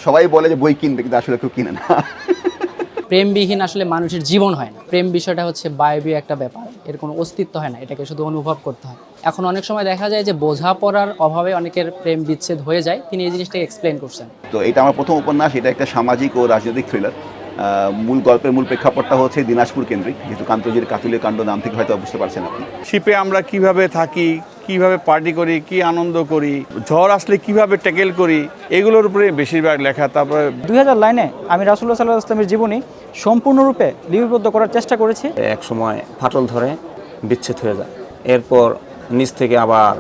সবাই বলে যে বই কিনবে, কিন্তু আসলে কেউ কিনে না। প্রেমবিহীন আসলে মানুষের জীবন হয় না। প্রেম বিষয়টা হচ্ছে বায়বীয় একটা ব্যাপার, এর কোনো অস্তিত্ব হয় না, এটাকে শুধু অনুভব করতে হয়। এখন অনেক সময় দেখা যায় যে বোঝাপড়ার অভাবে অনেকের প্রেম বিচ্ছেদ হয়ে যায়, তিনি এই জিনিসটাকে এক্সপ্লেন করছেন। তো এটা আমার প্রথম উপন্যাস, এটা একটা সামাজিক ও রাজনৈতিক থ্রিলার। গল্পের মূল প্রেক্ষাপটটা হচ্ছে দিনাজপুর কেন্দ্রিক, যেহেতু কান্তজির কাতুলীয় কাণ্ড নাম থেকে হয়তো বুঝতে পারছেন আপনি। শিপে আমরা কিভাবে থাকি, কিভাবে পার্টি করি, কি আনন্দ করি, ঝড় আসলে কিভাবে ট্যাকেল করি, এগুলোর উপরে বেশিরভাগ লেখা। তারপরে 2000 লাইনে আমি রাসূলুল্লাহ সাল্লাল্লাহু আলাইহি ওয়াসাল্লামের জীবনী সম্পূর্ণরূপে লিপিবদ্ধ করার চেষ্টা করেছি। এক সময় ফাটল ধরে বিচ্ছেদ হয়ে যায়, এরপর নিচ থেকে আবার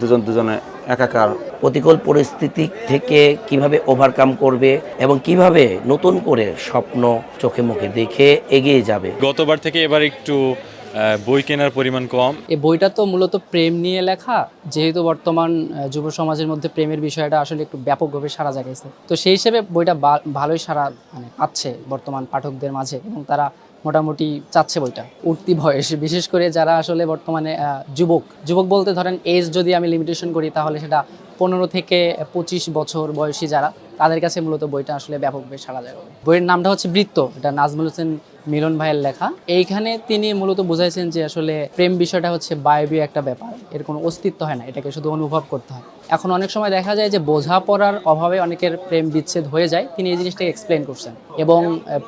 দুজনে একাকার। প্রতিকূল পরিস্থিতি থেকে কিভাবে ওভারকাম করবে এবং কিভাবে নতুন করে স্বপ্ন চোখে মুখে দেখে এগিয়ে যাবে। গতবার থেকে এবার একটু বই কেনার পরিমাণ কম। এই বইটা তো মূলত প্রেম নিয়ে লেখা, যেহেতু বর্তমান যুব সমাজের মধ্যে প্রেমের বিষয়টা আসলে একটু ব্যাপকভাবে সাড়া জাগাইছে, তো সেই হিসেবে বইটা ভালোই সাড়া পাচ্ছে বর্তমান পাঠকদের মাঝে, এবং তারা মোটামুটি চাচ্ছে বইটা। উঠতি বয়স, বিশেষ করে যারা আসলে বর্তমানে যুবক বলতে ধরেন এজ যদি আমি লিমিটেশন করি তাহলে সেটা 15 থেকে 25 বছর বয়সী যারা, তাদের কাছে মূলত বইটা আসলে ব্যাপকভাবে সাড়া জাগাবে। বইয়ের নামটা হচ্ছে বৃত্ত, এটা নাজমুল হোসেন মিলন ভাইয়ের লেখা। এইখানে তিনি মূলত বুঝাইছেন যে আসলে প্রেম বিষয়টা হচ্ছে বায়বীয় একটা ব্যাপার, এর কোনো অস্তিত্ব হয় না, এটাকে শুধু অনুভব করতে হয়। এখন অনেক সময় দেখা যায় যে বোঝাপড়ার অভাবে অনেকের প্রেম বিচ্ছেদ হয়ে যায়, তিনি এই জিনিসটাকে এক্সপ্লেন করছেন। এবং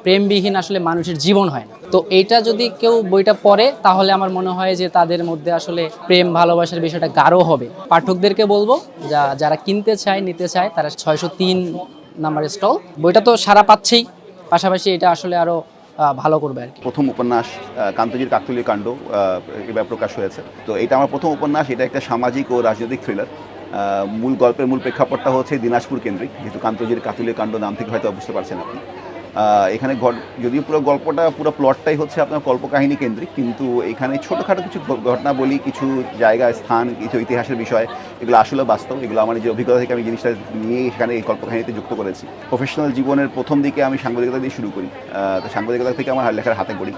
প্রেমবিহীন আসলে মানুষের জীবন হয় না। তো এইটা যদি কেউ বইটা পড়ে তাহলে আমার মনে হয় যে তাদের মধ্যে আসলে প্রেম ভালোবাসার বিষয়টা গাঢ় হবে। পাঠকদেরকে বলবো যারা কিনতে চায়, নিতে চায়, তারা 603 নাম্বারের স্টল। বইটা তো সারা পাচ্ছেই, পাশাপাশি এটা আসলে আরো ভালো করবে আর কি। প্রথম উপন্যাস কান্তজির কাকতালীয় কাণ্ড এবার প্রকাশ হয়েছে। তো এটা আমার প্রথম উপন্যাস, এটা একটা সামাজিক ও রাজনৈতিক থ্রিলার। গল্পের মূল প্রেক্ষাপটটা হচ্ছে দিনাজপুর কেন্দ্রিক, যেহেতু কান্তজির কাতুলীয় কাণ্ড নাম থেকে হয়তো বুঝতে পারছেন আপনি। এখানে যদিও পুরো গল্পটা, পুরো প্লটটাই হচ্ছে আপনার কল্পকাহিনী কেন্দ্রিক, কিন্তু এখানে ছোটোখাটো কিছু ঘটনাবলী, কিছু জায়গা, স্থান, কিছু ইতিহাসের বিষয়, এগুলো আসলে বাস্তব। এগুলো আমার যে অভিজ্ঞতা থেকে আমি জিনিসটা নিয়ে এখানে এই কল্পকাহিনীতে যুক্ত করেছি। প্রফেশনাল জীবনের প্রথম দিকে আমি সাংবাদিকতা দিয়ে শুরু করি। তো সাংবাদিকতা থেকে আমার লেখার হাতে করি।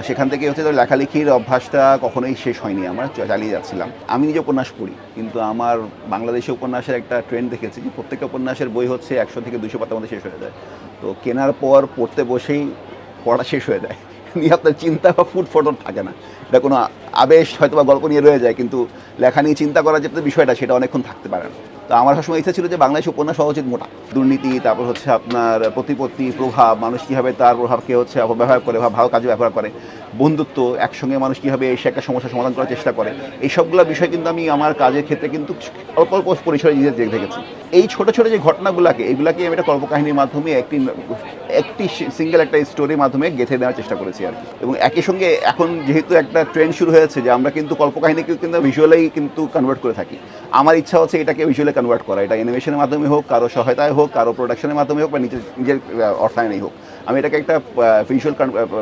সেখান থেকে হচ্ছে লেখালেখির অভ্যাসটা কখনোই শেষ হয়নি, আমার চালিয়ে যাচ্ছিলাম। আমি নিজে উপন্যাস পড়ি, কিন্তু আমার বাংলাদেশে উপন্যাসের একটা ট্রেন্ড দেখেছি যে প্রত্যেকটা উপন্যাসের বই হচ্ছে 100 থেকে 200 পাতার মধ্যে শেষ হয়ে যায়। তো কেনার পর পড়তে বসেই পড়া শেষ হয়ে যায়, নিয়ে আপনার চিন্তা বা ফুড ফটোর থাকে না। এটা কোনো আবেশ হয়তো বা গল্প নিয়ে রয়ে যায়, কিন্তু লেখা নিয়ে চিন্তা করার যে বিষয়টা, সেটা অনেকক্ষণ থাকতে পারে না। তো আমার সবসময় ইচ্ছা ছিল যে বাংলাদেশে উপন্যাস হওয়া উচিত মোটা। দুর্নীতি, তারপর হচ্ছে আপনার প্রতিপত্তি, প্রভাব, মানুষ কীভাবে তার প্রভাবকে হচ্ছে অপব্যবহার করে বা ভালো কাজে ব্যবহার করে, বন্ধুত্ব, একসঙ্গে মানুষ কীভাবে এসে একটা সমস্যার সমাধান করার চেষ্টা করে, এই সবগুলো বিষয় কিন্তু আমি আমার কাজের ক্ষেত্রে কিন্তু অল্প অল্প পরিসরে নিজে দেখেছি। এই ছোটো ছোটো যে ঘটনাগুলোকে, এইগুলাকে আমি একটা কল্পকাহিনীর মাধ্যমে একটি সিঙ্গেল একটা স্টোরির মাধ্যমে গেঁথে দেওয়ার চেষ্টা করেছি আর কি। এবং একই সঙ্গে এখন যেহেতু একটা ট্রেন্ড শুরু হয়েছে যে আমরা কিন্তু কল্পকাহিনীকেও কিন্তু ভিজুয়ালেই কিন্তু কনভার্ট করে থাকি, আমার ইচ্ছা হচ্ছে এটাকে ভিজুয়ালে কনভার্ট করা। এটা অ্যানিমেশনের মাধ্যমে হোক, কারো সহায়তায় হোক, কারো প্রোডাকশনের মাধ্যমে হোক, বা নিজের অর্থায়নেই হোক, আমি এটাকে একটা ভিজুয়াল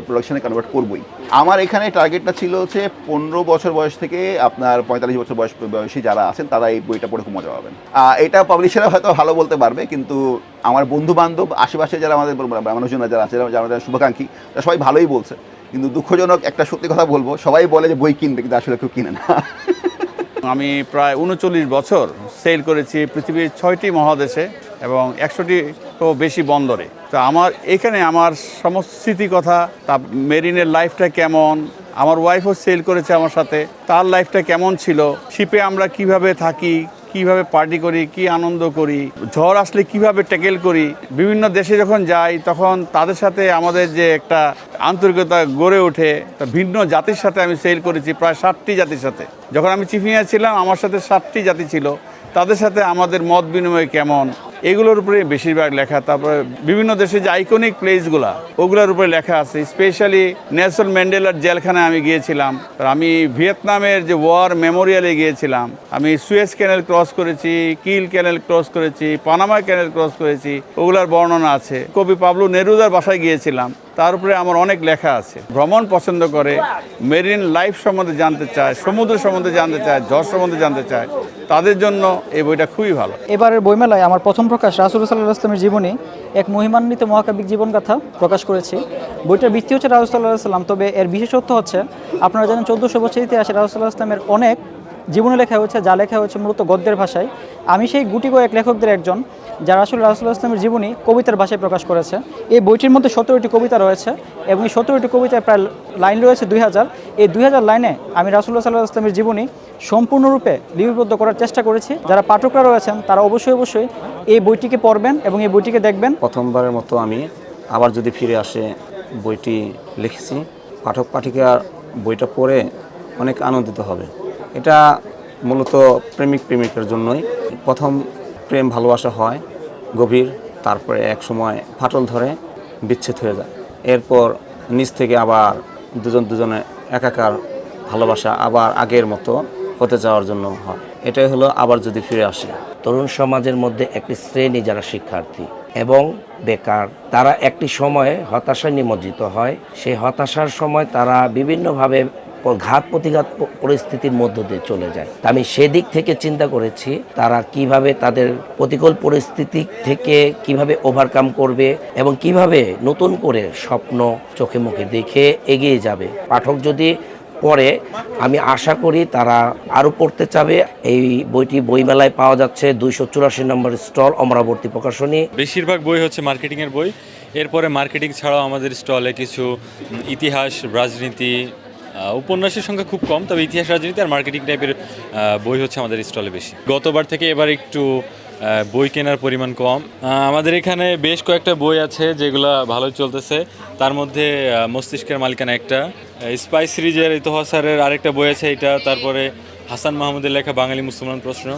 প্রোডাকশনে কনভার্ট করবই। আমার এখানে টার্গেটটা ছিল হচ্ছে 15 বছর বয়স থেকে আপনার 45 বছর বয়সী যারা আছেন, তারা এই বইটা পড়ে খুব মজা পাবেন। এটা পাবলিশাররা হয়তো ভালো বলতে পারবে, কিন্তু আমার বন্ধু বান্ধব, আশেপাশে যারা আমাদের মানুষজন যারা আছে, যারা শুভাকাঙ্ক্ষী, তারা সবাই ভালোই বলছে। কিন্তু দুঃখজনক একটা সত্যি কথা বলবো, সবাই বলে যে বই কিনবে, কিন্তু আসলে কেউ কিনে না। আমি প্রায় 39 বছর সেল করেছি পৃথিবীর 6টি মহাদেশে এবং 100টিরও বেশি বন্দরে। তো এখানে আমার সমস্ত স্মৃতি কথা, তা মেরিনের লাইফটা কেমন, আমার ওয়াইফও সেল করেছে আমার সাথে, তার লাইফটা কেমন ছিল, শিপে আমরা কিভাবে থাকি, কিভাবে পার্টি করি, কি আনন্দ করি, ঝড় আসলে কিভাবে ট্যাকেল করি, বিভিন্ন দেশে যখন যাই তখন তাদের সাথে আমাদের যে একটা আন্তরিকতা গড়ে ওঠে। তা ভিন্ন জাতির সাথে আমি সেল করেছি, প্রায় 60টি জাতির সাথে। যখন আমি চিফ ইঞ্জিনিয়ার ছিলাম আমার সাথে 60টি জাতি ছিল, তাদের সাথে আমাদের মত বিনিময় কেমন, এগুলোর উপরে বেশিরভাগ লেখা। তারপরে বিভিন্ন দেশে যে আইকনিক প্লেসগুলো, ওগুলোর উপরে লেখা আছে। স্পেশালি নেলসন ম্যান্ডেলার জেলখানায় আমি গিয়েছিলাম, আমি ভিয়েতনামের যে ওয়ার মেমোরিয়ালে গিয়েছিলাম, আমি সুয়েজ ক্যানেল ক্রস করেছি, কিল ক্যানেল ক্রস করেছি, পানামা ক্যানেল ক্রস করেছি, ওগুলার বর্ণনা আছে। কবি পাবলো নেরুদার বাসায় গিয়েছিলাম, তার উপরে আমার অনেক লেখা আছে। ভ্রমণ পছন্দ করে, মেরিন লাইফ সম্বন্ধে জানতে চায়, সমুদ্র সম্বন্ধে জানতে চায়, ঝড় সম্বন্ধে জানতে চায়, তাদের জন্য এই বইটা খুবই ভালো। এবারের বইমেলায় আমার প্রথম প্রকাশ রাসূলুল্লাহ সাল্লাল্লাহু আলাইহি ওয়াসাল্লামের জীবনী, এক মহিমান্বিত মহাকাব্যিক জীবনগাথা প্রকাশ করেছি। বইটার ভিত্তি হচ্ছে রাসূলুল্লাহ সাল্লাল্লাহু আলাইহি ওয়াসাল্লাম, তবে এর বিশেষত্ব হচ্ছে আপনারা জানেন 1400 বছর ইতিহাসে রাসূলুল্লাহ সাল্লাল্লাহু আলাইহি ওয়াসাল্লামের অনেক জীবনী লেখা হয়েছে, যা লেখা হয়েছে মূলত গদ্যের ভাষায়। আমি সেই গুটি কয়েক লেখকদের একজন যা রাসূলুল্লাহ ইসলামের জীবনী কবিতার ভাষায় প্রকাশ করেছে। এই বইটির মধ্যে 17টি কবিতা রয়েছে এবং এই 17টি কবিতায় প্রায় লাইন রয়েছে 2000। এই 2000 লাইনে আমি রাসূলুল্লাহ সাল্লাল্লাহু আলাইহি ওয়াসাল্লামের জীবনী সম্পূর্ণরূপে লিপিবদ্ধ করার চেষ্টা করেছি। যারা পাঠকরা রয়েছেন তারা অবশ্যই এই বইটিকে পড়বেন এবং এই বইটিকে দেখবেন। প্রথমবারের মতো আমি আবার যদি ফিরে আসে বইটি লিখেছি। পাঠক পাঠিকার বইটা পড়ে অনেক আনন্দিত হবে। এটা মূলত প্রেমিকের জন্যই। প্রথম প্রেম ভালোবাসা হয় গভীর, তারপরে এক সময় ফাটল ধরে বিচ্ছেদ হয়ে যায়। এরপর নিজ থেকে আবার দুজনে একাকার ভালোবাসা আবার আগের মতো হতে যাওয়ার জন্য হয়। এটাই হলো আবার যদি ফিরে আসে। তরুণ সমাজের মধ্যে একটি শ্রেণী যারা শিক্ষার্থী এবং বেকার, তারা একটি সময়ে হতাশায় নিমজ্জিত হয়। সেই হতাশার সময় তারা বিভিন্নভাবে ঘাত প্রতিঘাত পরিস্থিতির মধ্য দিয়ে চলে যায়। তা আমি সেদিক থেকে চিন্তা করেছি তারা কিভাবে তাদের প্রতিকূল পরিস্থিতি থেকে কিভাবে ওভারকাম করবে এবং কিভাবে নতুন করে স্বপ্ন চোখে মুখে দেখে এগিয়ে যাবে। পাঠক যদি পড়ে আমি আশা করি তারা আরও পড়তে চাবে। এই বইটি বইমেলায় পাওয়া যাচ্ছে 284 নম্বর স্টল, অমরাবর্তী প্রকাশনী। বেশিরভাগ বই হচ্ছে মার্কেটিংয়ের বই। এরপরে মার্কেটিং ছাড়াও আমাদের স্টলে কিছু ইতিহাস, রাজনীতি, উপন্যাসের সংখ্যা খুব কম, তবে ইতিহাস, রাজনীতি আর মার্কেটিং টাইপের বই হচ্ছে আমাদের স্টলে বেশি। গতবার থেকে এবার একটু বই কেনার পরিমাণ কম। আমাদের এখানে বেশ কয়েকটা বই আছে যেগুলো ভালোই চলতেছে। তার মধ্যে মস্তিষ্কের মালিকানা একটা, স্পাই সিরিজের ইতোহা স্যারের আরেকটা বই আছে এটা, তারপরে হাসান মাহমুদের লেখা বাঙালি মুসলমান প্রশ্ন,